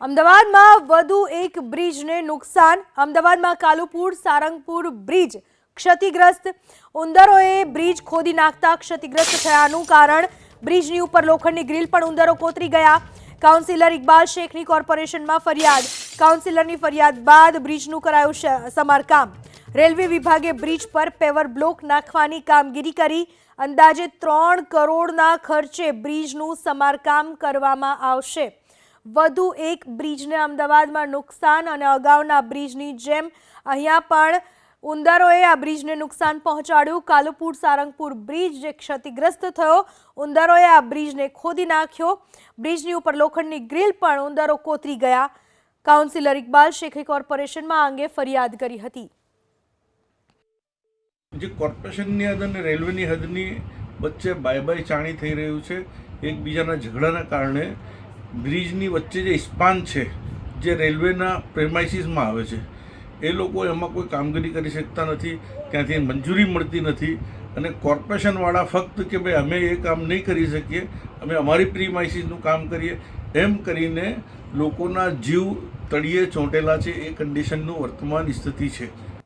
અમદાવાદમાં વધુ એક બ્રિજને નુકસાન. અમદાવાદમાં કાલુપુર સારંગપુર બ્રિજ ક્ષતિગ્રસ્ત. ઉંદરોએ બ્રિજ ખોદી નાખતા ક્ષતિગ્રસ્ત થયાનું કારણ. બ્રિજની ઉપર લોખંડની ગ્રીલ પણ ઉંદરો કોતરી ગયા. કાઉન્સિલર ઇકબાલ શેખની કોર્પોરેશનમાં ફરિયાદ. કાઉન્સિલરની ફરિયાદ બાદ બ્રિજનું કરાયું સમારકામ. રેલવે વિભાગે બ્રિજ પર પેવર બ્લોક નાખવાની કામગીરી કરી. અંદાજે 3 કરોડના ખર્ચે બ્રિજનું સમારકામ કરવામાં આવશે. વધુ એક બ્રિજને અમદાવાદમાં નુકસાન અને અગાઉના બ્રિજની જેમ અહીંયા પણ ઉંદરોએ આ બ્રિજને નુકસાન પહોંચાડ્યું. કાલુપુર સારંગપુર બ્રિજ જે ક્ષતિગ્રસ્ત થયો. ઉંદરોએ આ બ્રિજને ખોદી નાખ્યો. બ્રિજની ઉપર લોખંડની ગ્રીલ પણ ઉંદરો કોતરી ગયા. કાઉન્સિલર ઇકબાલ શેખે કોર્પોરેશનમાં આ અંગે ફરિયાદ કરી હતી. જે કોર્પોરેશનની હદ અને રેલવેની હદની વચ્ચે બાય ચાણી થઈ રહ્યું છે. એકબીજાના ઝઘડાના કારણે બ્રિજની વચ્ચે જે સ્પાન છે જે રેલવેના પ્રેમાઇસીસમાં આવે છે એ લોકો એમાં કોઈ કામગીરી કરી શકતા નથી, ત્યાંથી મંજૂરી મળતી નથી અને કોર્પોરેશનવાળા ફક્ત કે ભાઈ અમે એ કામ નહીં કરી શકીએ, અમે અમારી પ્રીમાઇસીસનું કામ કરીએ એમ કરીને લોકોના જીવ તળિયે ચોંટેલા છે. એ કન્ડિશનનું વર્તમાન સ્થિતિ છે.